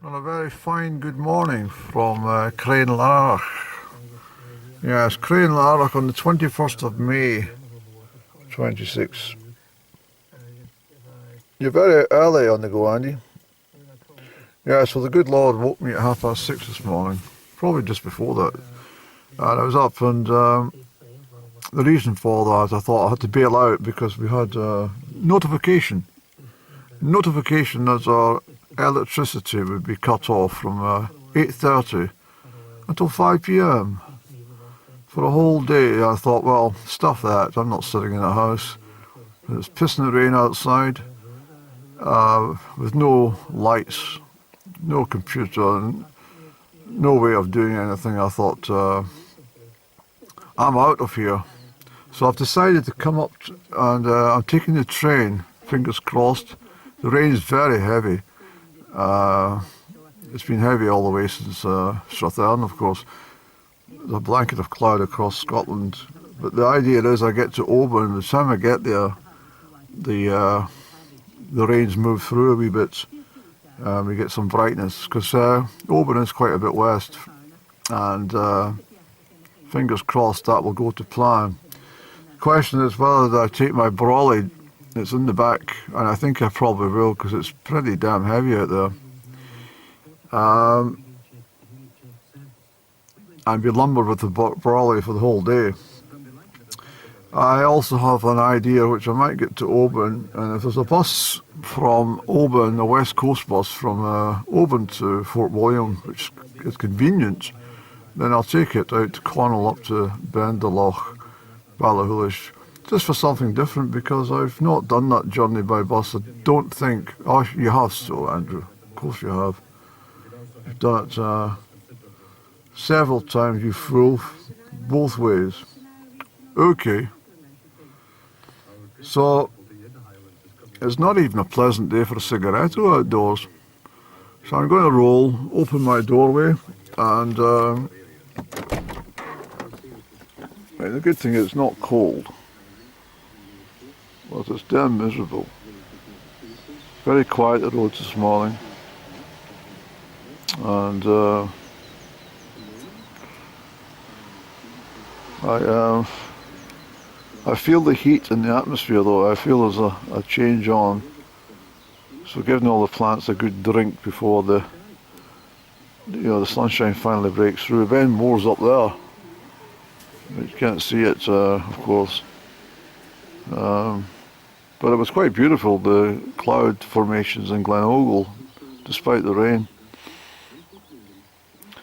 Well, a very fine good morning from Crieff. Yes, Crieff on the 21st of May, 26. You're very early on the go, Andy. Yeah, so the good Lord woke me at 6:30 this morning, probably just before that. And I was up, and the reason for that, I thought I had to bail out because we had notification that our electricity would be cut off from 8:30 until 5 p.m. for a whole day. I thought, well, stuff that, I'm not sitting in a house. It's pissing it rain outside, with no lights, no computer, and no way of doing anything. I thought, I'm out of here. So I've decided to come up, and I'm taking the train, fingers crossed. The rain is very heavy. It's been heavy all the way since Strathern, of course. There's a blanket of cloud across Scotland. But the idea is I get to Oban, and by the time I get there, the rain's moved through a wee bit. We get some brightness, because Oban is quite a bit west. And fingers crossed that will go to plan. The question is whether I take my brolly. It's in the back, and I think I probably will, because it's pretty damn heavy out there. And be lumbered with the brolly for the whole day. I also have an idea which I might get to Oban, and if there's a bus from Oban, a West Coast bus from Oban to Fort William, which is convenient, then I'll take it out to Connell up to Benderloch, Ballachulish, just for something different, because I've not done that journey by bus. I don't think. Oh, you have so, Andrew. Of course you have. You've done it several times, you fool, both ways. Okay. So, it's not even a pleasant day for a cigarette outdoors. So I'm going to roll, open my doorway, and the good thing is it's not cold. But it's damn miserable. Very quiet the roads this morning. And I feel the heat in the atmosphere, though. I feel there's a change on. So giving all the plants a good drink before the sunshine finally breaks through. Ben Moore's up there. You can't see it, of course. But it was quite beautiful, the cloud formations in Glenogle, despite the rain.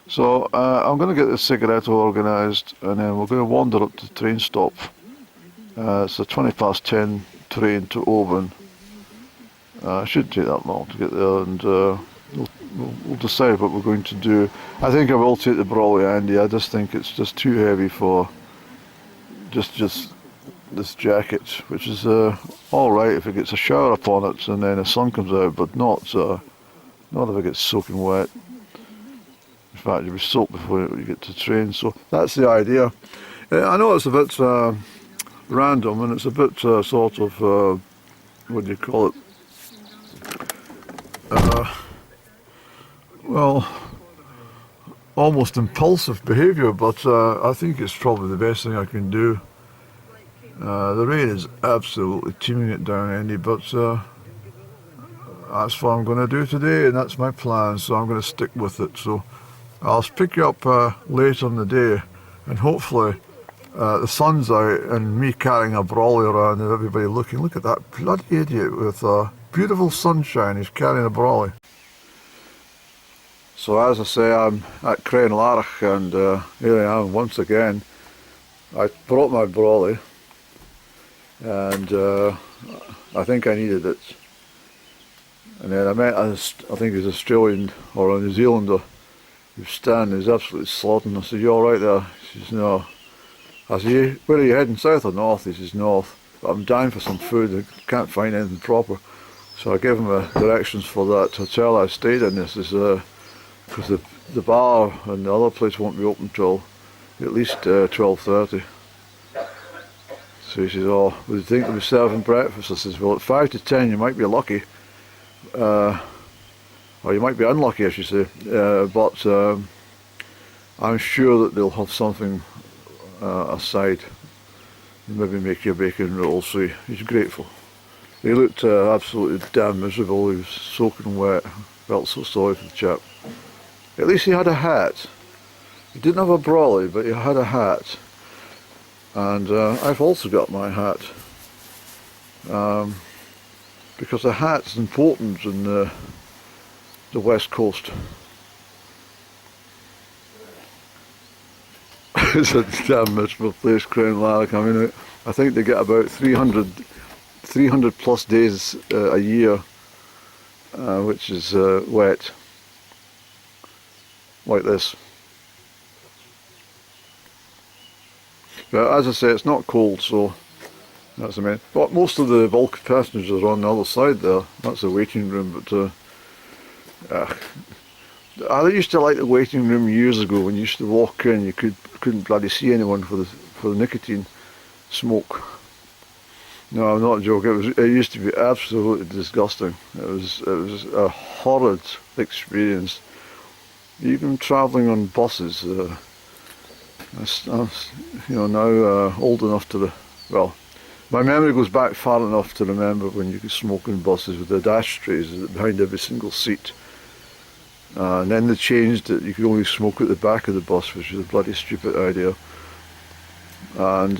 So I'm going to get the cigarette organised, and then we're going to wander up to the train stop. It's a 10:20 train to Oban. It shouldn't take that long to get there, and we'll decide what we're going to do. I think I will take the brolly, Andy. I just think it's just too heavy for just this jacket, which is all right if it gets a shower upon it and then the sun comes out, but not if it gets soaking wet. In fact, you'll be soaked before you get to the train. So that's the idea. I know it's a bit random, and it's a bit sort of what do you call it? Well, almost impulsive behaviour, but I think it's probably the best thing I can do. The rain is absolutely teeming it down, Andy, but that's what I'm going to do today, and that's my plan, so I'm going to stick with it. So I'll pick you up later in the day, and hopefully the sun's out and me carrying a brolly around and everybody looking. Look at that bloody idiot with beautiful sunshine. He's carrying a brolly. So as I say, I'm at Crieff, and here I am once again. I brought my brolly, and I think I needed it. And then I met, I think he's Australian or a New Zealander, who's standing, he's absolutely slotting. I said, "You alright there?" He says, "No." I said, "Where are you heading, south or north?" He says, "North." But I'm dying for some food, I can't find anything proper. So I gave him directions for that hotel I stayed in. This is because the bar and the other place won't be open till at least 12:30. So he says, "Oh, would you think they'll be serving breakfast?" I says, "Well, at 5 to 10 you might be lucky." or you might be unlucky, I should say. But I'm sure that they'll have something aside. Maybe make you a bacon roll, so he's grateful. He looked absolutely damn miserable. He was soaking wet. Felt so sorry for the chap. At least he had a hat. He didn't have a brolly, but he had a hat. And I've also got my hat. Because a hat's important in the West Coast. It's a damn miserable place, Crown Larrick. I mean, I think they get about 300 plus days a year, which is wet, like this. But as I say, it's not cold, so that's the main. But most of the bulk passengers are on the other side there. That's the waiting room. But I used to like the waiting room years ago when you used to walk in. You couldn't bloody see anyone for the nicotine smoke. No, I'm not joking. It used to be absolutely disgusting. It was a horrid experience. Even travelling on buses. I'm now old enough to well, my memory goes back far enough to remember when you could smoke in buses with the ashtrays behind every single seat. And then they changed it. You could only smoke at the back of the bus, which was a bloody stupid idea. And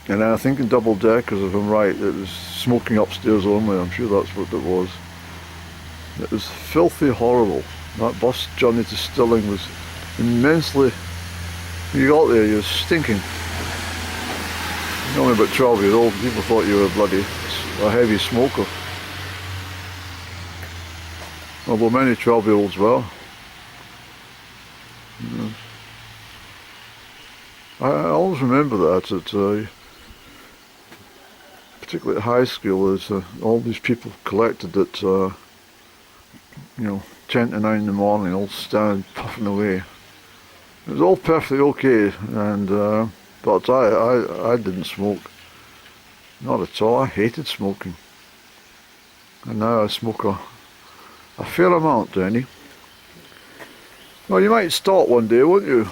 then I think in double deckers, if I'm right, it was smoking upstairs only. I'm sure that's what it was. It was filthy horrible. That bus journey to Stirling was immensely. When you got there, you were stinking. You're only about 12 years old. People thought you were a heavy smoker. Although many 12-year-olds were. Yeah. I always remember that at particularly at high school, there's all these people collected at 10 to 9 in the morning, all standing puffing away. It was all perfectly okay, and but I didn't smoke, not at all. I hated smoking, and now I smoke a fair amount, Denny. Well, you might start one day, won't you?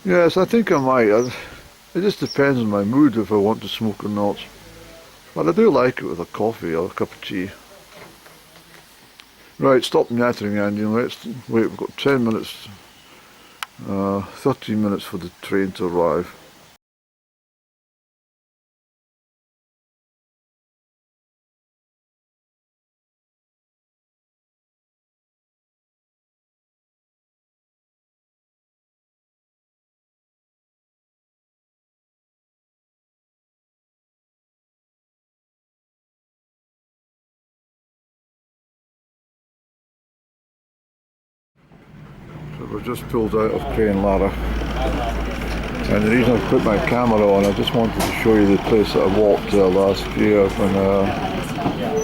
Yes, I think I might. It just depends on my mood if I want to smoke or not. But I do like it with a coffee or a cup of tea. Right, stop nattering, Andy. Let's wait. We've got 10 minutes, 13 minutes for the train to arrive. So we've just pulled out of Crane Lara, and the reason I put my camera on, I just wanted to show you the place that I walked last year when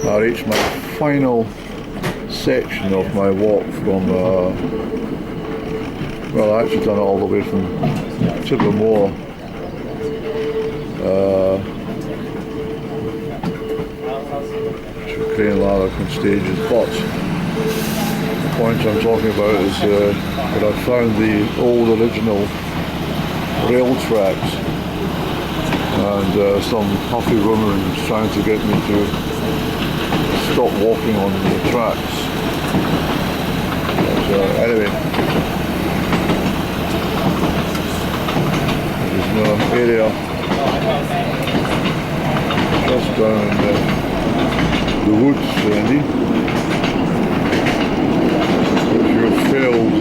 I reached my final section of my walk from, well, I actually done it all the way from Tivermore to Crane Lara in stages, but the point I'm talking about is that I found the old original rail tracks, and some huffy woman was trying to get me to stop walking on the tracks. But, anyway, there's no area just down in the woods, Andy. If you failed,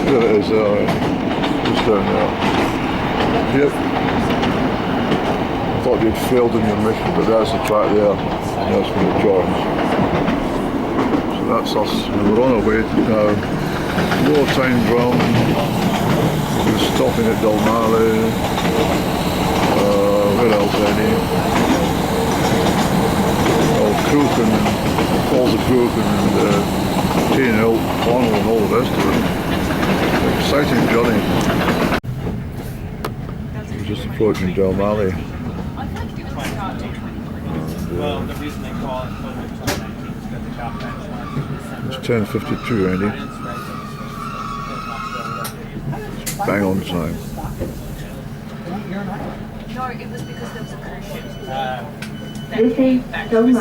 there it is, just down there. Yep. I thought you'd failed in your mission, but there's the track there, and that's where it joins. So that's us, and we're on our way now. Lower Tyne Drum, we're stopping at Dalmally, where else any? Crooken, and Falls of Crooken, and Tain Hill, Connell, and all the rest of it. Exciting journey. We're just approaching Dalmally. Well, the reason they call it COVID-19 is because the top 10:52, Andy. Bang on time. No, it was because there was a cruise ship. This is Oban.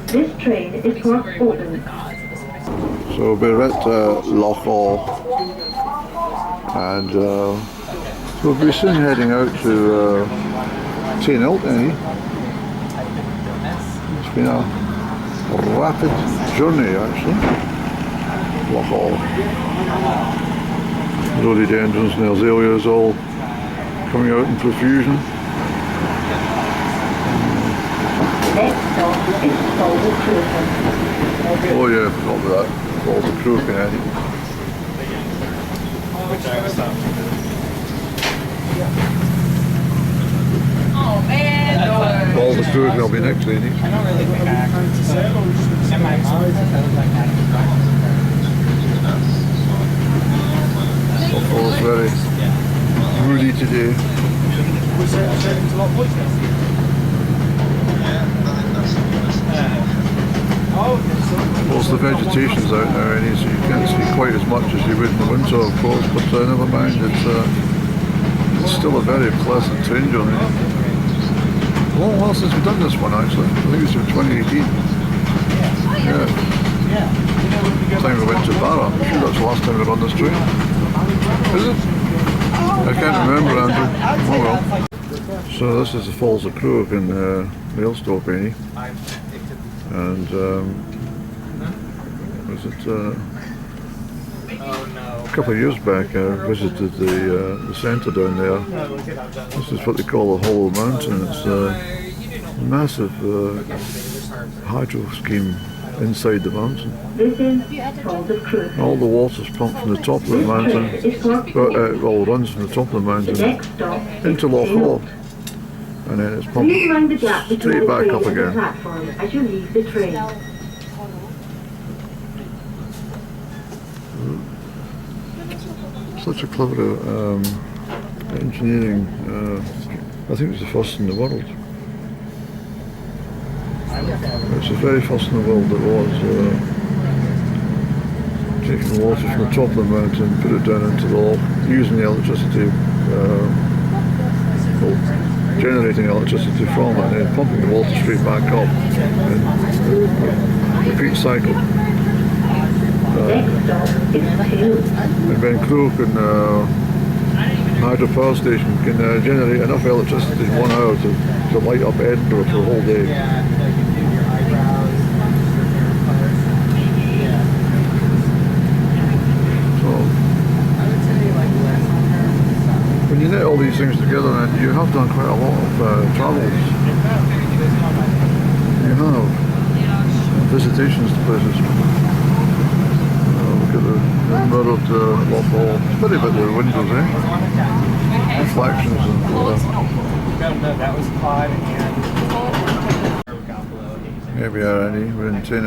This train is for Oban. So we're at Loch All, and we'll be soon heading out to St. Anthony. It's been a rapid journey actually. Loch All. Rhododendrons and azaleas all coming out in profusion. Oh yeah, forgot about that. Falls of Crieff, Andy. Oh man, no. Falls of Crieff will be next, Andy. I don't really think I actually said. And my mom said that was like that. Falls very moody today. Well, the vegetation's out now, Andy, so you can't see quite as much as you would in the winter, of course, but never mind, it's still a very pleasant train journey. A long while since we've done this one, actually. I think it's from 2018. Yeah. The time we went to Barra. I'm sure that's the last time we were on this train. Is it? I can't remember, Andrew. Oh well. So this is the Falls of Crieff in Mailstop, Annie. And was it a couple of years back I visited the centre down there. This is what they call the Hollow Mountain. It's a massive hydro scheme inside the mountain. All the water's pumped from the top of the mountain, well, runs from the top of the mountain into Loch All, and then it's pumped straight back up again. As you leave the train. Such a clever engineering. I think it's the first in the world. It's the very first in the world that was taking water from the top of the mountain, put it down into the loch, using the electricity, generating electricity from it, and then pumping the water straight back up in repeat cycle. And when Crieff and hydro power station can generate enough electricity in 1 hour to light up Edinburgh for a whole day. So when you net all these things together, and you have done quite a lot of travels. You have visitations to places. Look at the mirrored Loch All. It's pretty bit the windows, eh? Reflections and That was Claude and here we are, Annie. We're in St.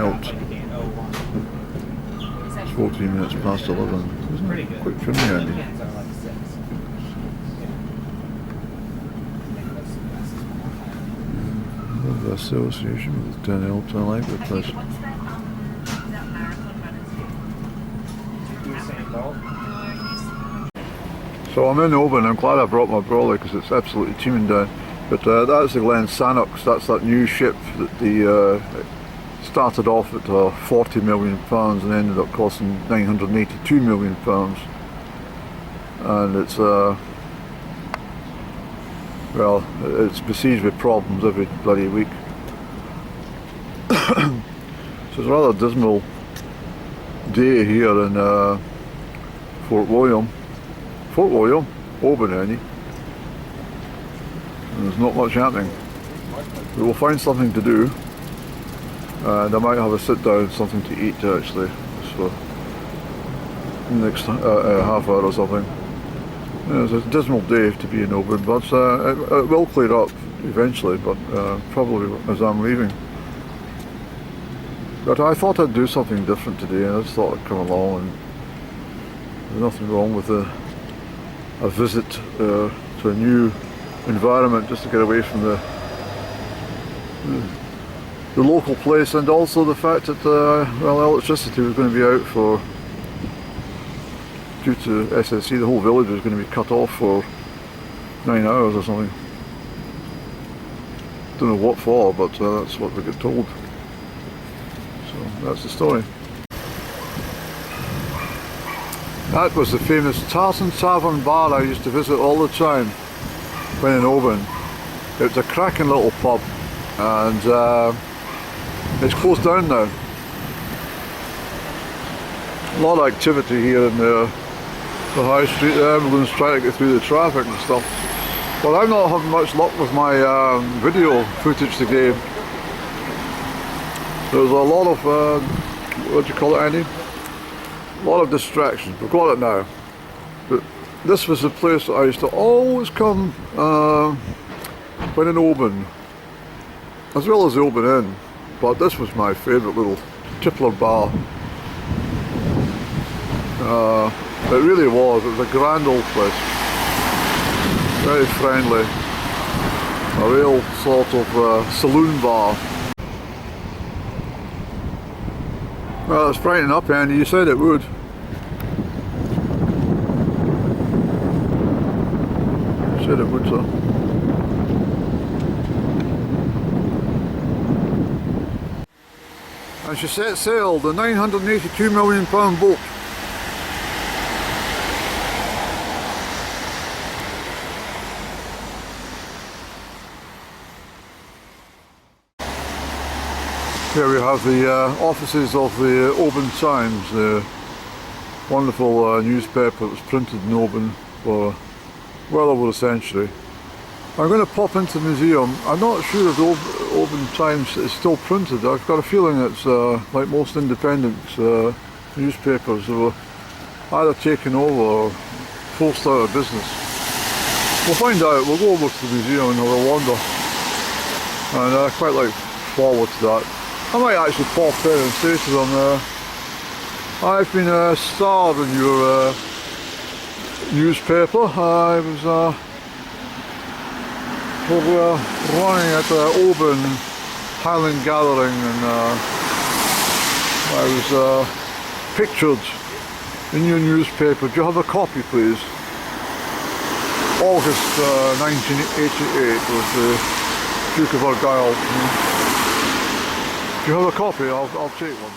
It's 14 minutes past 11. Isn't it quite chimney, Andy? The association with Denelt, I like the place. So I'm in Oban. I'm glad I brought my brolly because it's absolutely teeming down. But that's the Glen Sannox. That's that new ship that the started off at £40 million and ended up costing £982 million. And it's well, it's besieged with problems every bloody week. So it's a rather dismal day here in Fort William, Oban, Annie. And there's not much happening. We will find something to do, and I might have a sit down, something to eat actually, just for the next half hour or something. Yeah, it's a dismal day to be in Oban, but it will clear up eventually, but probably as I'm leaving. But I thought I'd do something different today, and I just thought I'd come along, and there's nothing wrong with a visit to a new environment, just to get away from the the local place, and also the fact that well, electricity was going to be out for, due to SSC, the whole village was going to be cut off for 9 hours or something. Don't know what for, but that's what we get told. So that's the story. That was the famous Tartan Tavern bar I used to visit all the time when in Oban. It was a cracking little pub, and it's closed down now. A lot of activity here in the high street. The ambulance trying to get through the traffic and stuff. Well, I'm not having much luck with my video footage today. There's a lot of, what do you call it, Andy? A lot of distractions. We've got it now. But this was the place that I used to always come when in Oban, as well as the Oban Inn. But this was my favourite little tippler bar. It really was. It was a grand old place. Very friendly. A real sort of saloon bar. Well, it's brightening up, Andy. You said it would. You said it would, sir. And she set sail, the £982 million boat. Here we have the offices of the Oban Times, the wonderful newspaper that was printed in Oban for well over a century. I'm going to pop into the museum. I'm not sure if the Oban Times is still printed. I've got a feeling it's like most independent newspapers, they were either taken over or forced out of business. We'll find out. We'll go over to the museum and have a wander, and I quite like forward to that. I might actually pop in and say to them, I've been a star in your newspaper. I was running at Oban Highland Gathering, and I was pictured in your newspaper. Do you have a copy, please? August 1988 was the Duke of Argyll. Do you have a copy? I'll take one.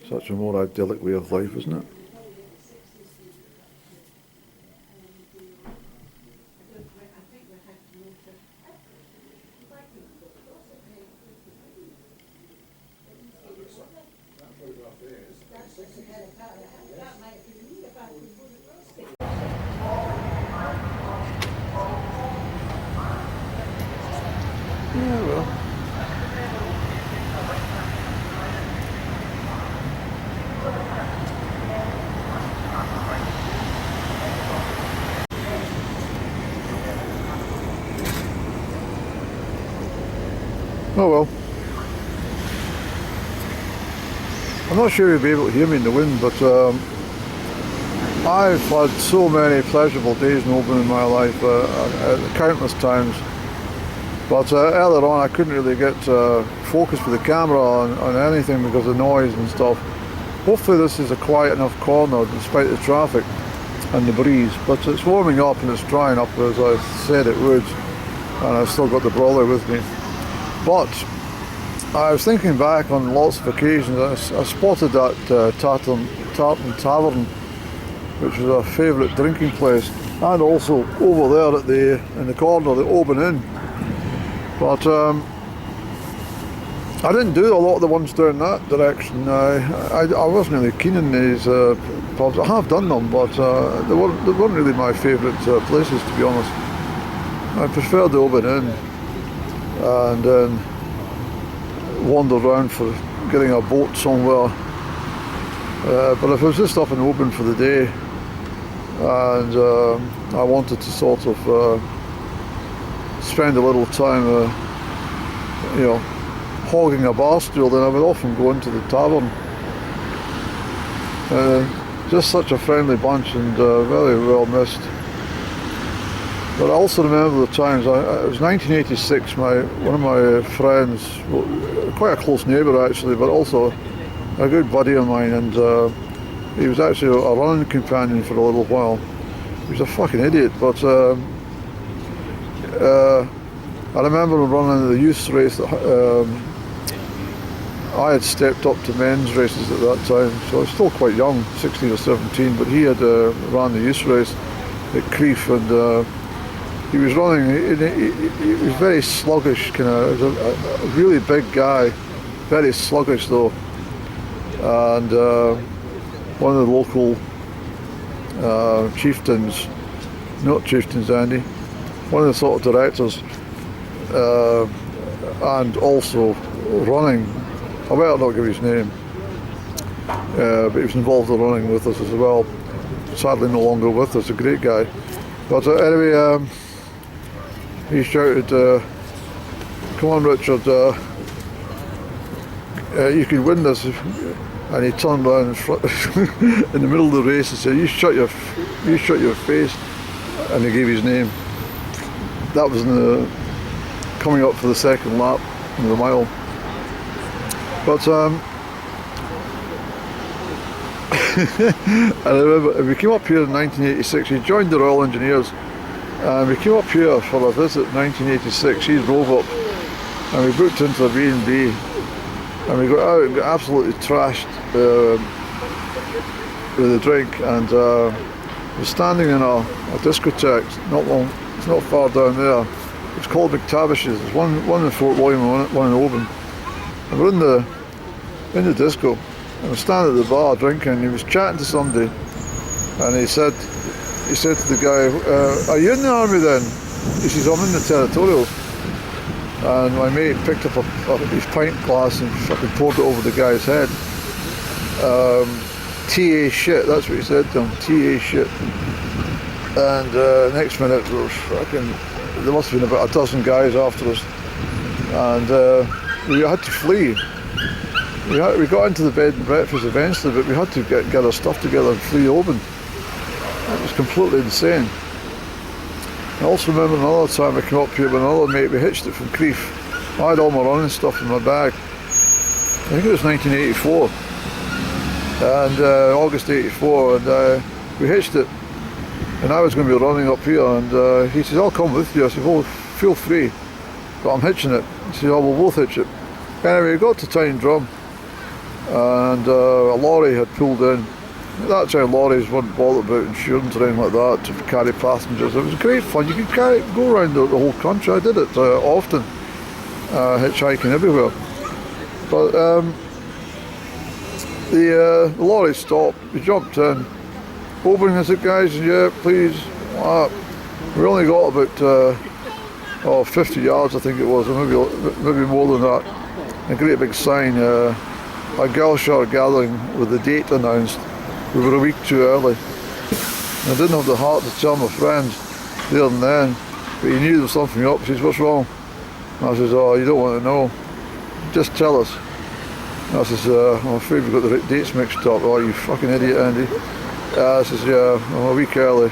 Such a more idyllic way of life, isn't it? Yeah, well. Oh well. I'm not sure you'll be able to hear me in the wind, but I've had so many pleasurable days in Oban in my life, countless times. But earlier on I couldn't really get focus with the camera on anything because of noise and stuff. Hopefully this is a quiet enough corner despite the traffic and the breeze. But it's warming up and it's drying up as I said it would. And I've still got the brawler with me. But I was thinking back on lots of occasions. I spotted that Tartan Tavern, which was a favourite drinking place, and also over there in the corner, the Oban Inn. But I didn't do a lot of the ones down that direction. I wasn't really keen in these pubs. I have done them, but they weren't really my favourite places, to be honest. I preferred the Oban Inn, and then wander around for getting a boat somewhere. But if I was just up in Oban for the day, and I wanted to sort of spend a little time, you know, hogging a bar stool, then I would often go into the tavern. Just such a friendly bunch and very well missed. But I also remember the times, it was 1986, one of my friends, quite a close neighbour actually, but also a good buddy of mine, and he was actually a running companion for a little while. He was a fucking idiot, but I remember him running the youth race that I had stepped up to men's races at that time, so I was still quite young, 16 or 17, but he had ran the youth race at Crieff, and he was running, he was very sluggish, kind of, he was a really big guy, very sluggish though, and one of the local chieftains, not chieftains Andy, one of the sort of directors, and also running, I better not give his name, but he was involved in running with us as well, sadly no longer with us, a great guy. But anyway, he shouted, come on Richard, you can win this. And he turned around in, front, in the middle of the race and said, you shut your face. And he gave his name. That was coming up for the second lap in the mile. But I remember we came up here in 1986. He joined the Royal Engineers, and we came up here for a visit in 1986. He drove up, and we booked into a B&B, and we got out and got absolutely trashed with a drink, and we're standing in a discotheque it's not far down there. It's called McTavish's. There's one in Fort William and one in Oban. And we're in the disco, and we're standing at the bar drinking, and he was chatting to somebody, and he said to the guy, are you in the army then? He says, I'm in the territorial. And my mate picked up his pint glass and fucking poured it over the guy's head. TA shit, that's what he said to him, TA shit. And next minute there must have been about a dozen guys after us, and we had to flee. We got into the bed and breakfast eventually, but we had to get our stuff together and flee Oban. It was completely insane. I also remember another time I came up here with another mate. We hitched it from Crieff. I had all my running stuff in my bag. I think it was 1984, and August 84, and we hitched it, and I was going to be running up here, and he says, I'll come with you. I said, well, feel free, but I'm hitching it. He said, oh, we'll both hitch it. Anyway, we got to Tyne Drum, and a lorry had pulled in. At that time, lorries weren't bothered about insurance or anything like that to carry passengers. It was great fun. You could go around the whole country. I did it often, hitchhiking everywhere. But the lorry stopped. We jumped in. Opening, I said, guys, yeah, please. We only got about 50 yards, I think it was, or maybe more than that. A great big sign, a Galshire gathering with the date announced. We were a week too early. I didn't have the heart to tell my friends there and then, but he knew there was something up. He says, what's wrong? And I says, oh, you don't want to know. Just tell us. And I says, I'm afraid we've got the dates mixed up. Oh, you fucking idiot, Andy. I says, yeah, I'm a week early.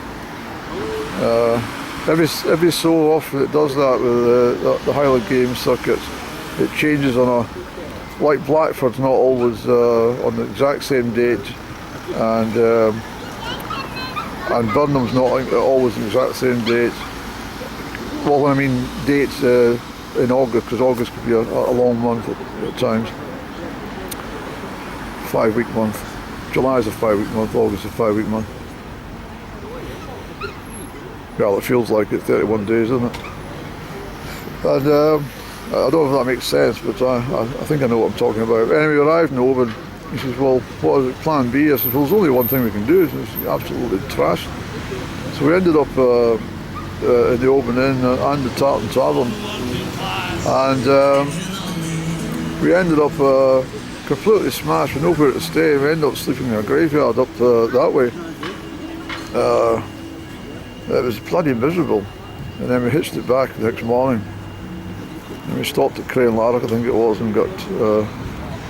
Every so often it does that with the Highland Games circuits. It changes on like Blackford's not always on the exact same date. And Burnham's not always the exact same date. Well, when I mean dates in August, because August could be a long month at times. 5-week month. July is a 5-week month, August is a 5-week month. Well, it feels like it, 31 days, isn't it? And I don't know if that makes sense, but I think I know what I'm talking about. Anyway, we arrived in Oban. He says, well, what is it, plan B? I said, well, there's only one thing we can do. It's absolutely trashed. So we ended up in the Oban Inn and the Tartan Tavern. And we ended up completely smashed with nowhere to stay. We ended up sleeping in a graveyard up that way. It was bloody miserable. And then we hitched it back the next morning. And we stopped at Crieff, I think it was, and got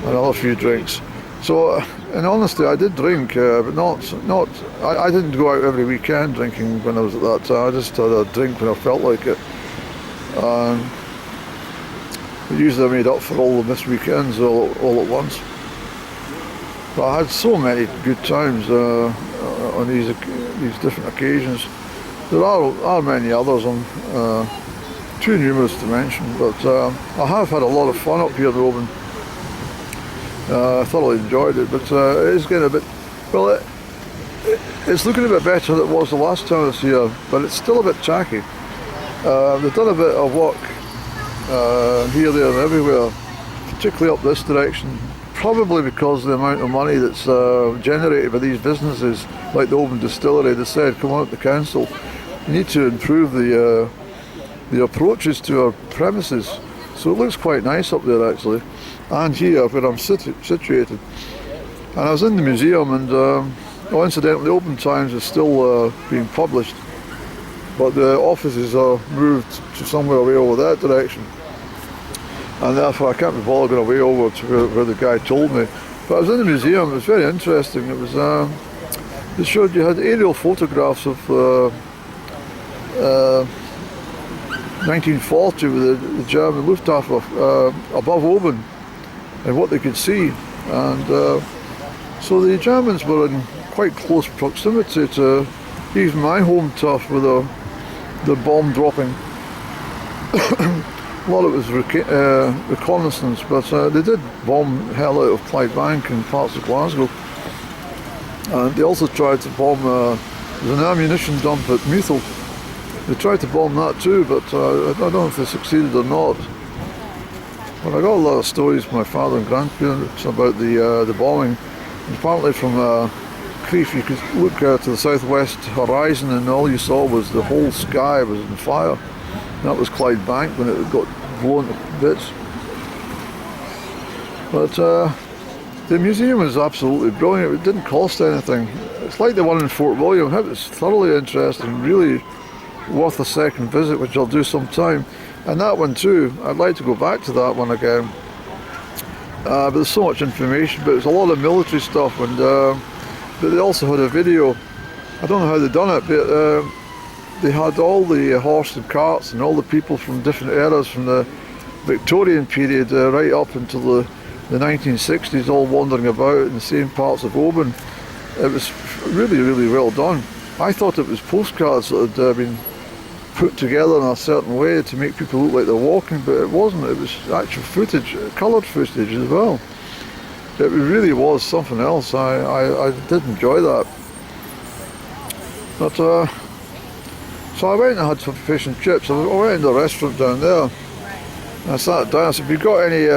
another few drinks. So in honesty, I did drink, but not. I didn't go out every weekend drinking when I was at that time. I just had a drink when I felt like it. Usually I made up for all the missed weekends all at once. But I had so many good times on these different occasions. There are many others, too numerous to mention, but I have had a lot of fun up here in Oban. I thoroughly enjoyed it, but it is getting a bit, well, it's looking a bit better than it was the last time I was here, but it's still a bit tacky. They've done a bit of work here, there and everywhere, particularly up this direction, probably because of the amount of money that's generated by these businesses, like the Oban Distillery. They said, come on up to council, you need to improve the approaches to our premises. So it looks quite nice up there actually, and here where I'm situated. And I was in the museum, and incidentally the Oban Times is still being published, but the offices are moved to somewhere away over that direction, and therefore I can't be bothered going away over to where the guy told me. But I was in the museum. It was very interesting. It was they showed, you had aerial photographs of 1940 with the German Luftwaffe above Oban and what they could see, and so the Germans were in quite close proximity to even my home turf with the bomb dropping. A lot of it was reconnaissance, but they did bomb hell out of Clydebank and parts of Glasgow. And they also tried to bomb, there's an ammunition dump at Methil. They tried to bomb that too, but I don't know if they succeeded or not. But I got a lot of stories from my father and grandparents about the bombing. And apparently from Crieff you could look to the southwest horizon and all you saw was the whole sky was on fire. That was Clydebank when it got blown to bits. But the museum is absolutely brilliant. It didn't cost anything. It's like the one in Fort William. It was thoroughly interesting, really worth a second visit, which I'll do sometime. And that one too, I'd like to go back to that one again. But there's so much information, but it's a lot of military stuff, and but they also had a video. I don't know how they've done it, but they had all the horse and carts and all the people from different eras, from the Victorian period right up until the 1960s, all wandering about in the same parts of Oban. It was really, really well done. I thought it was postcards that had been put together in a certain way to make people look like they're walking, but it wasn't. It was actual footage, coloured footage as well. It really was something else. I did enjoy that. But so I went and had some fish and chips. I went in the restaurant down there. And I sat down. I said, "Have you got any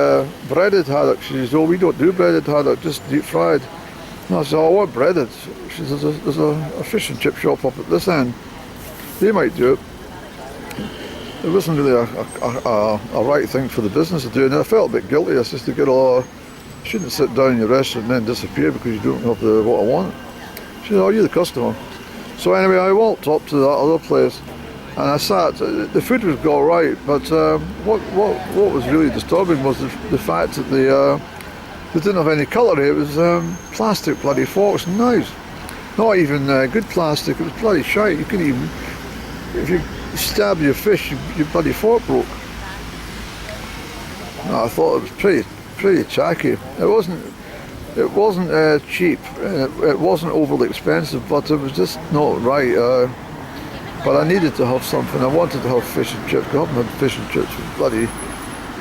breaded haddock?" She says, "Oh, we don't do breaded haddock, just deep fried." And I said, "Oh, I want breaded." She says, "There's a fish and chip shop up at this end. They might do it." It wasn't really a right thing for the business to do, and I felt a bit guilty. I said to get I shouldn't sit down in your restaurant and then disappear because you don't have what I want. She said, "Oh, you're the customer." So anyway, I walked up to that other place and I sat. The food was all right, but what was really disturbing was the fact that they didn't have any cutlery. It was plastic bloody forks and knives. Not even good plastic. It was bloody shite. You couldn't even, if you stab your fish, your bloody fork broke. No, I thought it was pretty tacky. It wasn't cheap. It wasn't overly expensive, but it was just not right. But I needed to have something. I wanted to have fish and chips. I haven't had fish and chips for bloody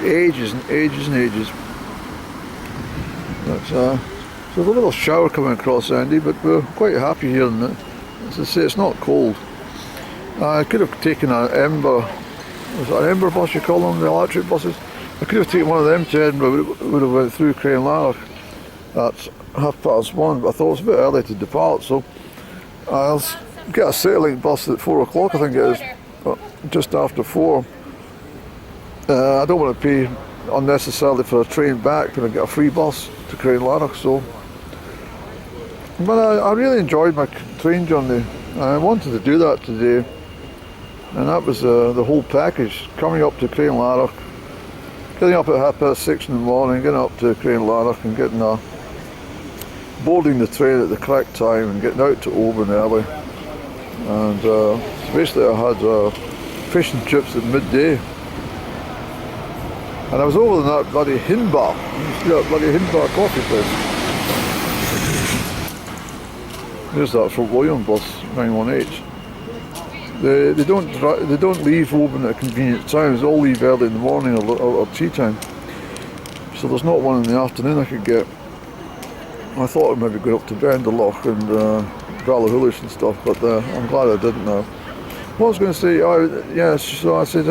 ages and ages and ages. But, so there's a little shower coming across, Andy, but we're quite happy here. And as I say, it's not cold. I could have taken an Ember. Was it an Ember bus you call them, the electric buses? I could have taken one of them to Edinburgh. Would have went through Crieff at 1:30, but I thought it was a bit early to depart, so I'll get a Citylink bus at 4 o'clock, I think it is, just after 4. I don't want to pay unnecessarily for a train back, but I get a free bus to Crieff, so. But I really enjoyed my train journey. I wanted to do that today, and that was the whole package. Coming up to Crieff, getting up at 6:30 in the morning, getting up to Crieff and getting boarding the train at the correct time and getting out to Oban early. And basically I had fish and chips at midday. And I was over in that bloody Hinbar. You see that bloody Hinbar coffee place? There's that Fort William bus 918. They don't leave Oban at convenient times. They all leave early in the morning or tea time. So there's not one in the afternoon I could get. I thought I'd maybe go up to Benderloch and Ballahullish and stuff, but I'm glad I didn't now. What I was going to say, so I said,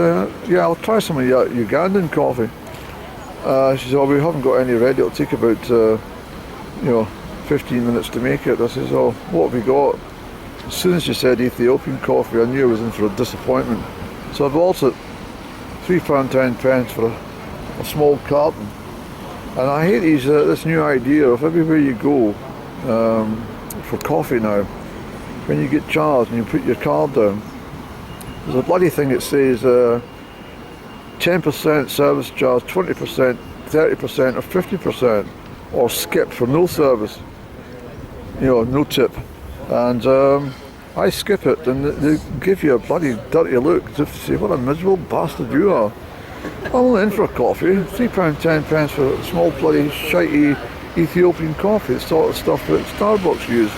yeah, I'll try some of your Ugandan coffee. She said, oh, we haven't got any ready. It'll take about, 15 minutes to make it. I said, oh, what have we got? As soon as she said Ethiopian coffee, I knew I was in for a disappointment. So I bought it, £3.10 for a small carton. And I hate this new idea of everywhere you go for coffee now, when you get charged and you put your card down, there's a bloody thing that says 10% service charge, 20%, 30% or 50%, or skip for no service, no tip. And I skip it and they give you a bloody dirty look, as if to say, what a miserable bastard you are. I'm only in for a coffee, £3.10 for a small bloody shitey Ethiopian coffee, the sort of stuff that Starbucks use.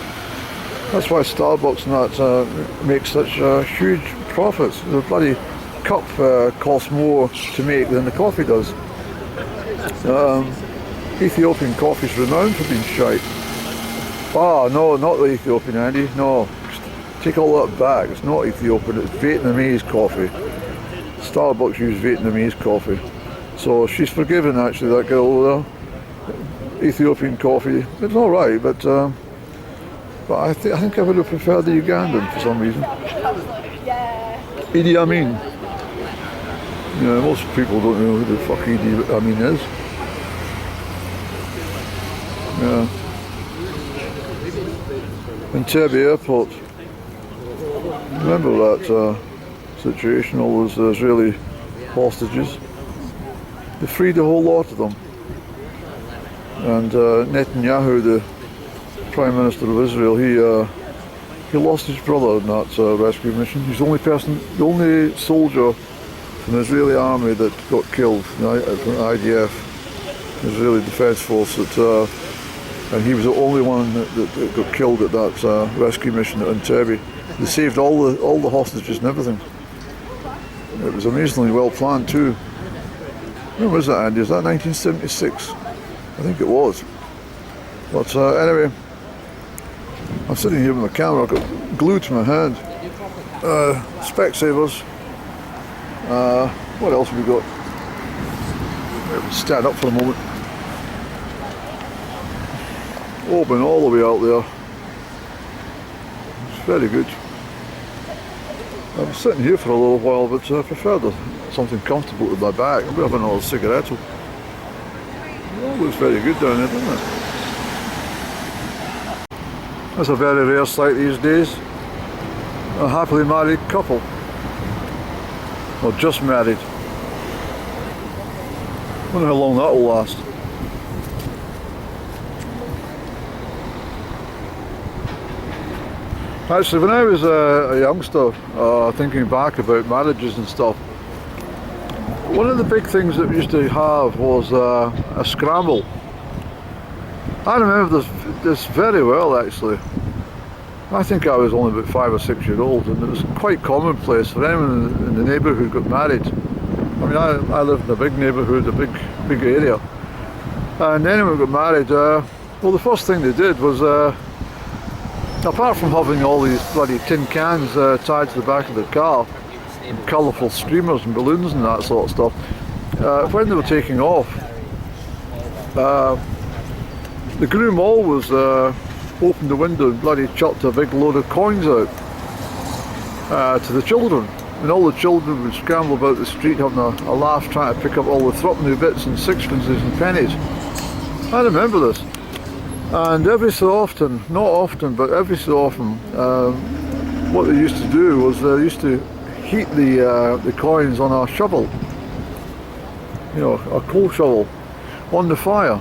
That's why Starbucks and that make such huge profits. The bloody cup costs more to make than the coffee does. Ethiopian coffee's renowned for being shite. Ah, no, not the Ethiopian, Andy, no. Take all that back, it's not Ethiopian, it's Vietnamese coffee. Starbucks use Vietnamese coffee. So she's forgiven actually, that girl over there. Ethiopian coffee, it's alright, but I think I would have preferred the Ugandan for some reason. Idi Amin. Most people don't know who the fuck Idi Amin is. Yeah. Entebbe Airport. Remember that situation, all those Israeli hostages? They freed a whole lot of them. And Netanyahu, the Prime Minister of Israel, he lost his brother in that rescue mission. He's the only soldier from the Israeli army that got killed, from IDF, Israeli Defence Force, and he was the only one that got killed at that rescue mission at Entebbe. They saved all the hostages and everything. It was amazingly well planned too. When was that, Andy? Was that 1976? I think it was. But anyway, I'm sitting here with my camera, I've got glued to my hand. Specsavers. What else have we got? Stand up for a moment. Oban all the way out there. It's very good. I was sitting here for a little while, but I preferred something comfortable with my back. I'm going to have another cigarette. It all looks very good down there, doesn't it? That's a very rare sight these days. A happily married couple. Or just married. I wonder how long that will last. Actually, when I was a youngster, thinking back about marriages and stuff, one of the big things that we used to have was a scramble. I remember this very well, actually. I think I was only about 5 or 6 years old, and it was quite commonplace for anyone in the neighbourhood got married. I mean, I lived in a big neighbourhood, a big area, and anyone got married. Well, the first thing they did was, apart from having all these bloody tin cans tied to the back of the car, and colourful streamers and balloons and that sort of stuff, when they were taking off, the groom always opened the window and bloody chucked a big load of coins out to the children. And all the children would scramble about the street having a laugh, trying to pick up all the threepenny bits and sixpences and pennies. I remember this. And every so often, not often, but every so often, what they used to do was they used to heat the coins on a shovel, a coal shovel, on the fire.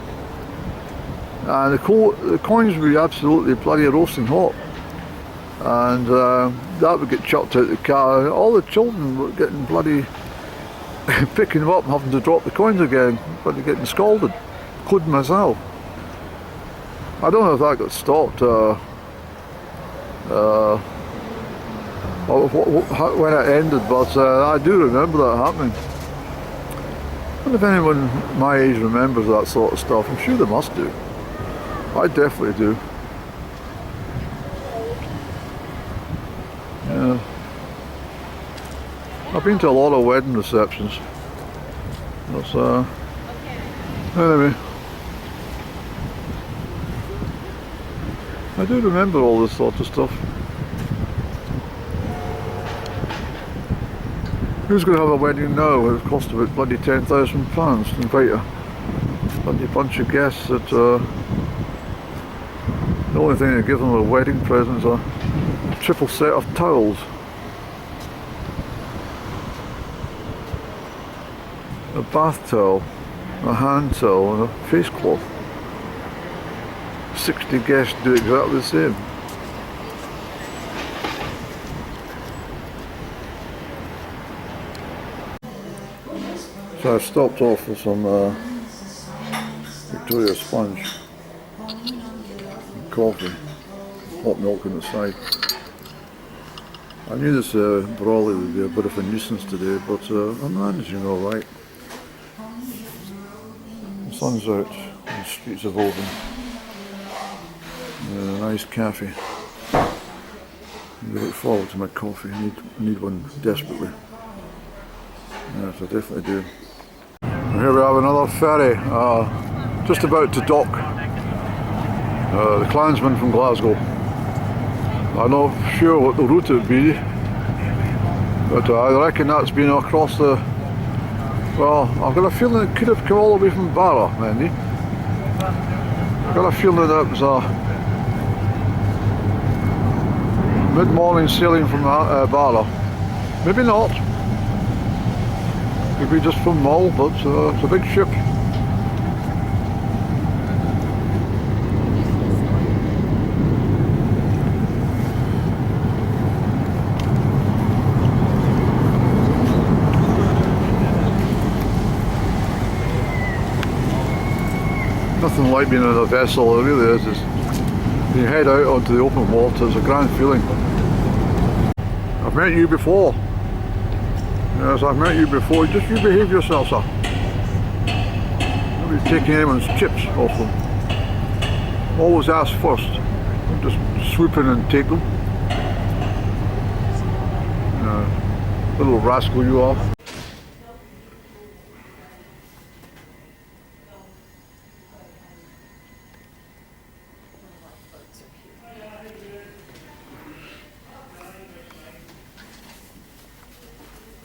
and the coins would be absolutely bloody roasting hot, and that would get chucked out the car. All the children were getting bloody picking them up and having to drop the coins again, bloody getting scalded, including myself. I don't know if that got stopped when it ended, but I do remember that happening. I wonder if anyone my age remembers that sort of stuff. I'm sure they must do. I definitely do. Yeah. I've been to a lot of wedding receptions. That's anyway. I do remember all this sort of stuff. Who's going to have a wedding now? It cost about bloody £10,000 to invite a bloody bunch of guests that the only thing they give them a wedding present is a triple set of towels. A bath towel, a hand towel and a face cloth. 60 guests do exactly the same. So I've stopped off for some Victoria sponge, and coffee, hot milk on the side. I knew this brolly would be a bit of a nuisance today, but I'm managing alright. The sun's out on the streets of Oban. A nice cafe. I look forward to my coffee. I need one desperately. Yes, I definitely do. And here we have another ferry, just about to dock. The Klansman from Glasgow. I'm not sure what the route would be, but I reckon that's been across the. Well, I've got a feeling it could have come all the way from Barra, Mandy. I've got a feeling that was a mid-morning sailing from Barra. Maybe not. Maybe just from Mull, but it's a big ship. Nothing like being in a vessel, it really is. When you head out onto the open water, it's a grand feeling. I've met you before. Yes, I've met you before. Just you behave yourself, sir. Don't be taking anyone's chips off them. Always ask first. Don't just swoop in and take them. Little rascal you are.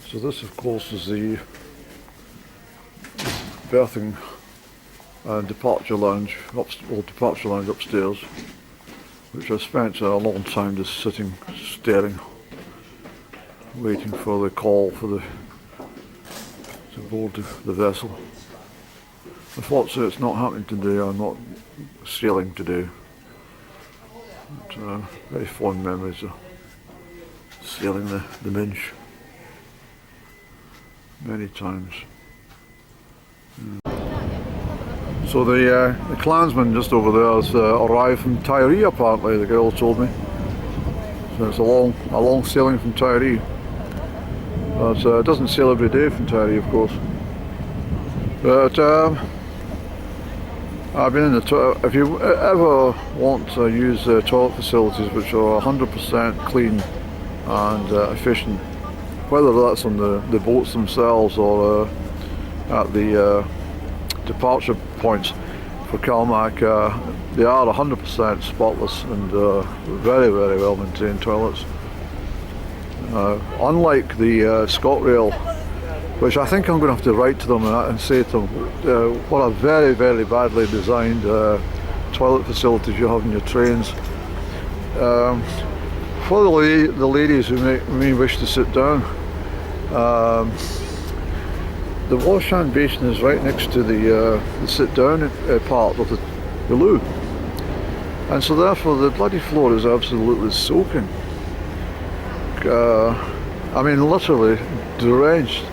So this, of course, is the berthing and departure lounge, departure lounge upstairs, which I spent a long time just sitting, staring, waiting for the call to board the vessel. Unfortunately, it's not happening today. I'm not sailing today. But, very fond memories of sailing the Minch. Many times. So the Klansman just over there has arrived from Tiree, apparently, the girl told me. So it's a long sailing from Tiree. But it doesn't sail every day from Tiree, of course. But I've been in the toilet. If you ever want to use toilet facilities which are 100% clean and efficient, whether that's on the boats themselves or at the departure points for Calmac, they are 100% spotless and very, very well maintained toilets. Unlike the ScotRail, which I think I'm going to have to write to them and say to them what a very, very badly designed toilet facilities you have in your trains. For the ladies who may wish to sit down, the wash hand basin is right next to the sit down part of the loo. And so therefore the bloody floor is absolutely soaking. I mean, literally drenched.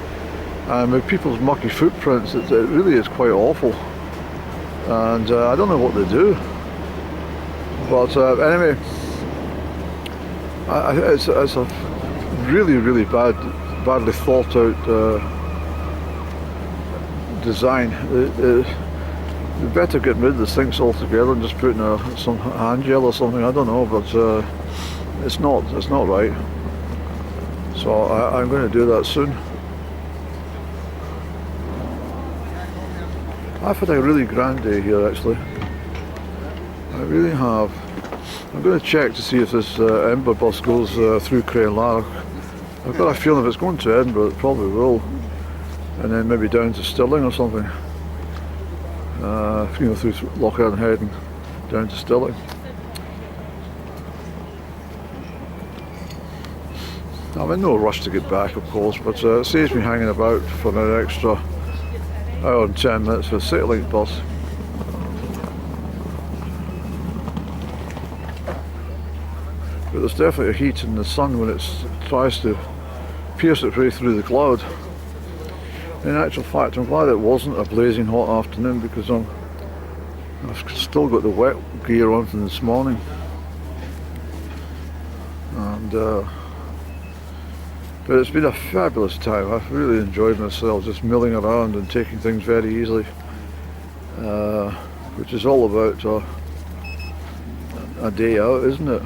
And with people's mucky footprints, it really is quite awful. And I don't know what they do. But anyway, it's a really, really badly thought out design. You better get rid of the sinks altogether and just put in some hand gel or something. I don't know, but it's not right. So I'm going to do that soon. I've had a really grand day here, actually. I really have. I'm going to check to see if this Edinburgh bus goes through Crieff. I've got a feeling if it's going to Edinburgh, it probably will, and then maybe down to Stirling or something. You know, through Lochard Head and down to Stirling. I'm in no rush to get back, of course, but it saves me hanging about for an extra hour and 10 minutes for a Citylink bus. But there's definitely a heat in the sun when it tries to pierce its way through the cloud. In actual fact, I'm glad it wasn't a blazing hot afternoon, because I've still got the wet gear on from this morning. And but it's been a fabulous time. I've really enjoyed myself just milling around and taking things very easily, which is all about a day out, isn't it?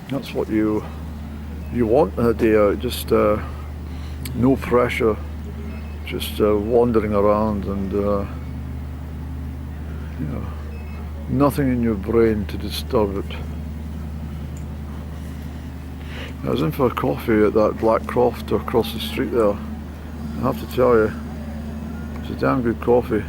That's what you want a day out, just no pressure, just wandering around, and you know, nothing in your brain to disturb it. I was in for a coffee at that Black Croft across the street there. I have to tell you, it's a damn good coffee.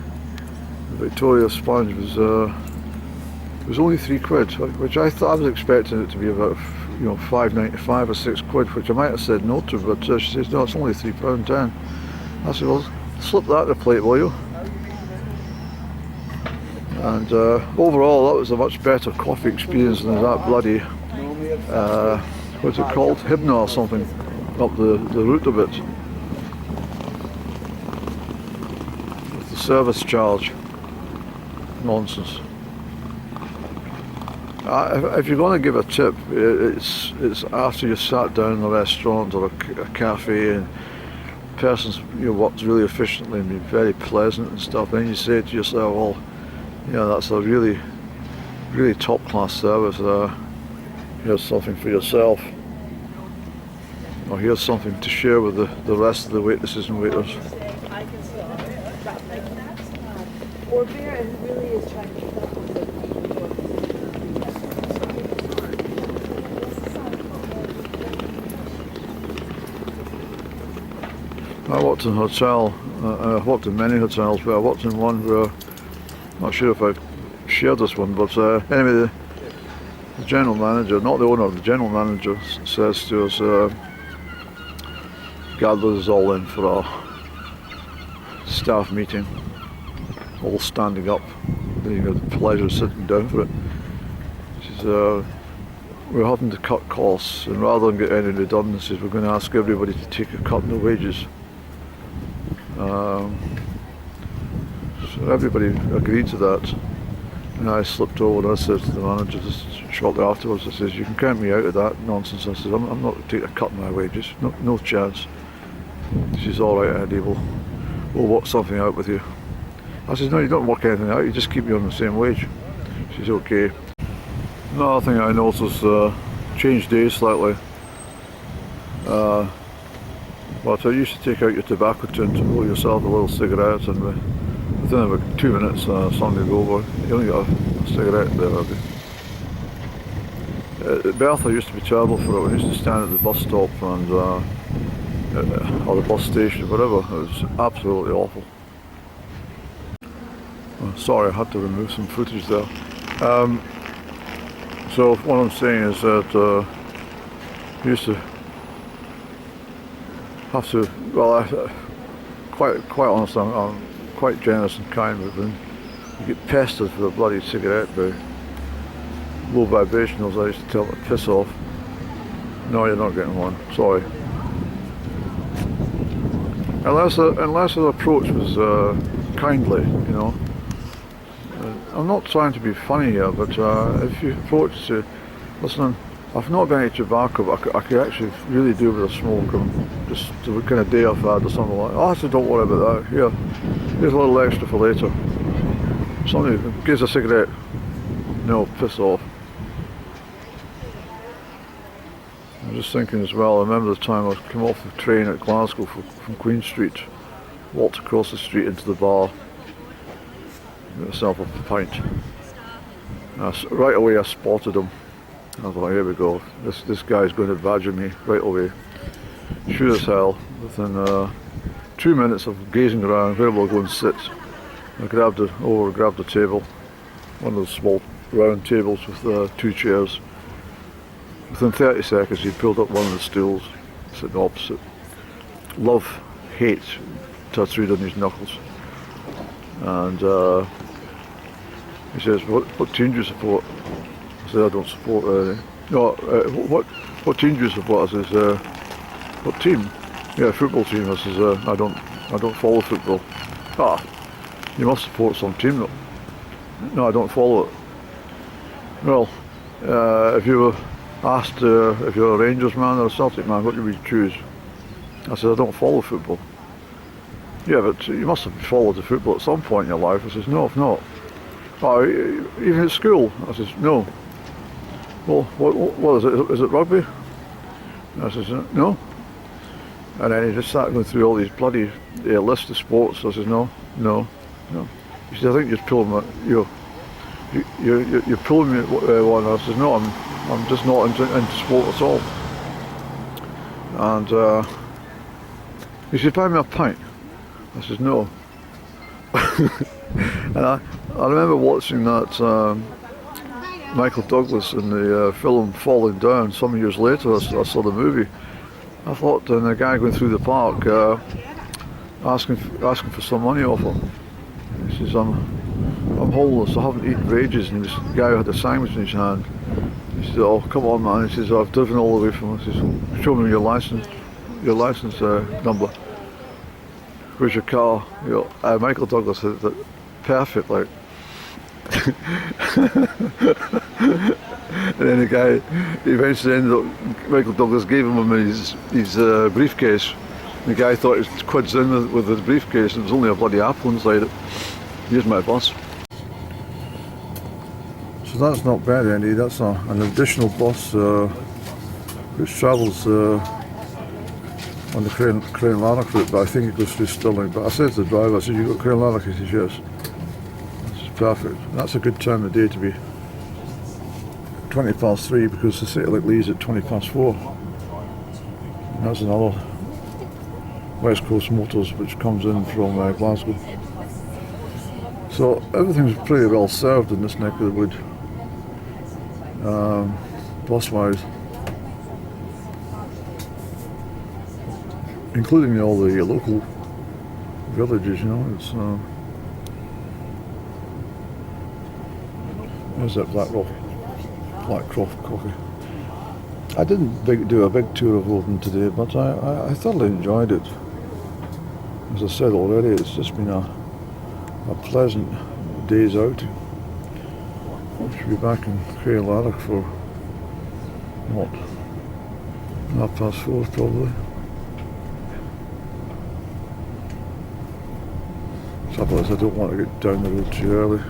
The Victoria sponge was only £3, which I thought I was expecting it to be about, you know, £5.95 or £6, which I might have said no to, but she says no, it's only £3.10. I said, well, slip that in a plate, will you? And overall, that was a much better coffee experience than that bloody what's it called? Hibna or something, up the route a bit. With the service charge. Nonsense. If you're going to give a tip, it's after you sat down in a restaurant or a cafe and the person's, you know, worked really efficiently and been very pleasant and stuff, then you say to yourself, well, you know, that's a really, really top class service. Here's something for yourself, or here's something to share with the rest of the waitresses and waiters. Or beer, and he really is trying to keep up with it. I worked in a hotel, I've worked in many hotels, but I worked in one where, I'm not sure if I've shared this one, but anyway, the general manager, not the owner, the general manager says to us, gathered us all in for a staff meeting, all standing up. You had the pleasure of sitting down for it. She says, we're having to cut costs, and rather than get any redundancies, we're going to ask everybody to take a cut in their wages. So everybody agreed to that. And I slipped over and I said to the manager just shortly afterwards, I says, you can count me out of that nonsense. I said, I'm not taking a cut in my wages, no chance. She's alright, Eddie, we'll work something out with you. I said, no, you don't work anything out, you just keep me on the same wage. She's okay. Another thing I noticed, changed days slightly. But I used to take out your tobacco tin to roll yourself a little cigarette, and within about 2 minutes somebody would go over, you only got a cigarette there. Bertha used to be terrible for it. We used to stand at the bus stop and or the bus station, whatever. It was absolutely awful. Oh, sorry, I had to remove some footage there. So what I'm saying is that we used to have to, well, quite honest, I'm quite generous and kind with You get pestered for a bloody cigarette by low vibrationals. I used to tell them to piss off. No, you're not getting one. Sorry. Unless the approach was kindly, you know. I'm not trying to be funny here, but if you approach to, listen, I've not got any tobacco, but I could actually really do with a smoke, just the kind of day I've had or something like that. Oh, I said, don't worry about that. Here's a little extra for later. Somebody gives a cigarette. No, piss off. I'm just thinking as well, I remember the time I came off the train at Glasgow from Queen Street, walked across the street into the bar, got myself a pint. Right away I spotted him. I thought, here we go, this guy's going to badger me right away. Sure as hell, within 2 minutes of gazing around, where will I go and sit? I grabbed a table, one of those small round tables with 2 chairs. Within 30 seconds he pulled up one of the stools, sitting opposite. Love, hate tattooed on his knuckles. And he says, what team do you support? I said, I don't support what team do you support? I says, what team? Yeah, football team. I says, I don't follow football. Ah, you must support some team though. No, I don't follow it. Well, if you were asked if you're a Rangers man or a Celtic man, what would you choose? I said, I don't follow football. Yeah, but you must have followed the football at some point in your life. I says, no, I've not. Oh, even at school? I says, no. Well, what is it? Is it rugby? I says, no. And then he just started going through all these bloody list of sports. I says, no. He said, I think you're pulling you're pulling me one. I says, no, I'm just not into sport at all. And he said, buy me a pint. I says, no. And I remember watching that Michael Douglas in the film Falling Down some years later. I saw the movie. I thought, and a guy going through the park asking for some money off him. He says, I'm homeless, I haven't eaten for ages, and this guy had a sandwich in his hand. He said, oh, come on man. He says, I've driven all the way from, he says, show me your license number. Where's your car? You know, Michael Douglas said that perfect, like. And then the guy eventually ended up, Michael Douglas gave him his briefcase. The guy thought he was quids in with his briefcase, and there was only a bloody apple inside it. Here's my bus. So that's not bad, Andy. That's an additional bus which travels on the Crane Lanark route, but I think it goes through Stirling. But I said to the driver, I said, you got Crane Lanark? He says, yes. This is perfect. That's a good time of day to be 20 past 3, because the city like leaves at 20 past 4. And that's another West Coast Motors which comes in from Glasgow. So everything's pretty well served in this neck of the wood, bus-wise, including all the local villages. You know, it's there's that Blackcroft coffee. I didn't do a big tour of Oban today, but I thoroughly enjoyed it. As I said already, it's just been a pleasant day's outing. I should be back in Crieff for what, 4:30 probably. Trouble is, I don't want to get down the road too early.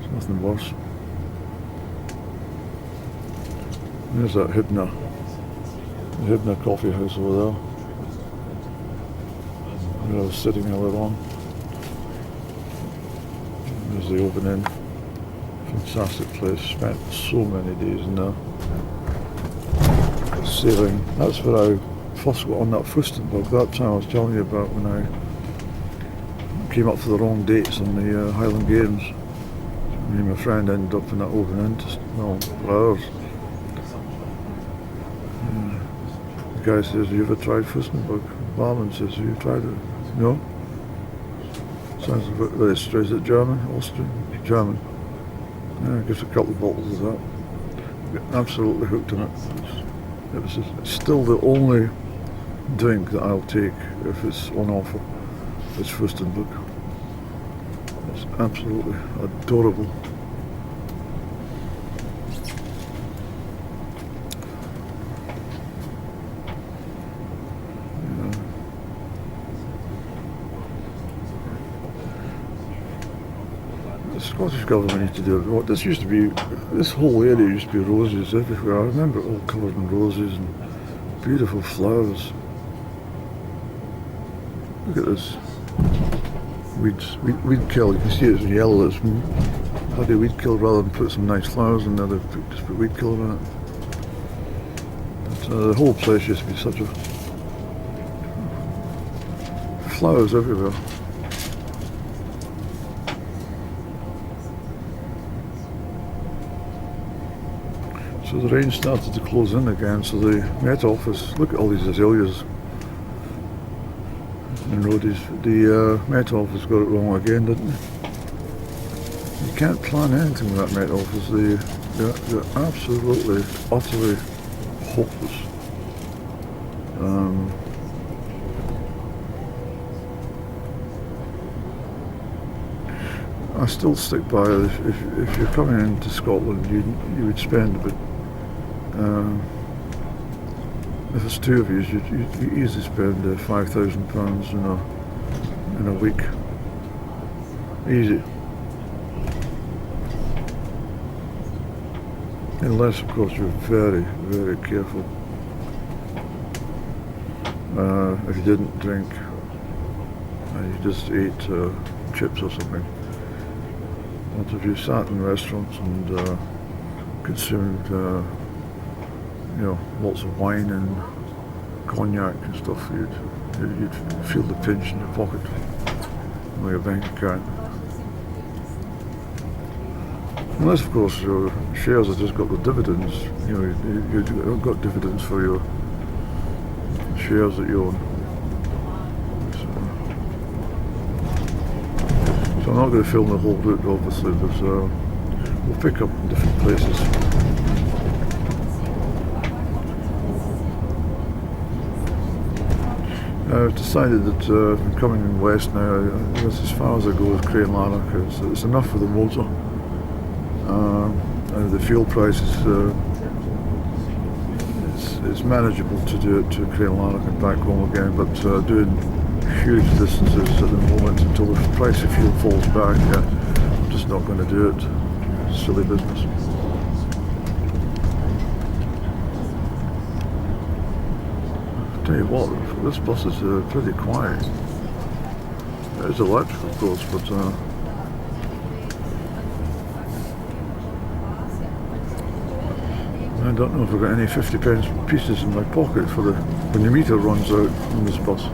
There's nothing worse. There's that Hibna coffee house over there, where I was sitting earlier on. There's the Oban Inn. Fantastic place. Spent so many days in there. Sailing. That's where I first got on that Fustenberg. That time I was telling you about, when I came up for the wrong dates on the Highland Games. Me and my friend ended up in that Oban Inn for hours. The guy says, have you ever tried Fustenberg? Barman says, have you tried it? No. Sounds very strange. Is it German? Austrian? German. Yeah, just a couple of bottles of that. Got absolutely hooked on it. It's still the only drink that I'll take if it's on offer. It's Fürstenberg. It's absolutely adorable. The Scottish government need to do it. What this used to be, this whole area used to be roses everywhere. I remember it all covered in roses and beautiful flowers. Look at this. Weed kill. You can see it's yellow. It's bloody weed kill rather than put some nice flowers in there. They just put weed kill on it. But, the whole place used to be such a flowers everywhere. So the rain started to close in again, so the Met Office, look at all these azaleas and roadies. The Met Office got it wrong again, didn't they? You can't plan anything with that Met Office. They're absolutely, utterly hopeless. I still stick by it. If you're coming into Scotland, you would spend about if it's two of you, you easily spend £5,000 in a week. Easy. Unless, of course, you're very, very careful. If you didn't drink and you just ate chips or something. But if you sat in restaurants and consumed lots of wine and cognac and stuff, you'd feel the pinch in your pocket or your bank account. Unless, of course, your shares have just got the dividends. You've got dividends for your shares that you own. So I'm not going to film the whole route, obviously, but we'll pick up in different places. I've decided that I'm coming west now. That's as far as I go with Crieff. It's enough for the motor. And the fuel price it's manageable to do it to Crieff and back home again, but doing huge distances at the moment until the price of fuel falls back, I'm just not going to do it. It's silly business. I'll tell you what, this bus is pretty quiet. It is electric, of course, but I don't know if I've got any 50 pence pieces in my pocket for when the meter runs out on this bus.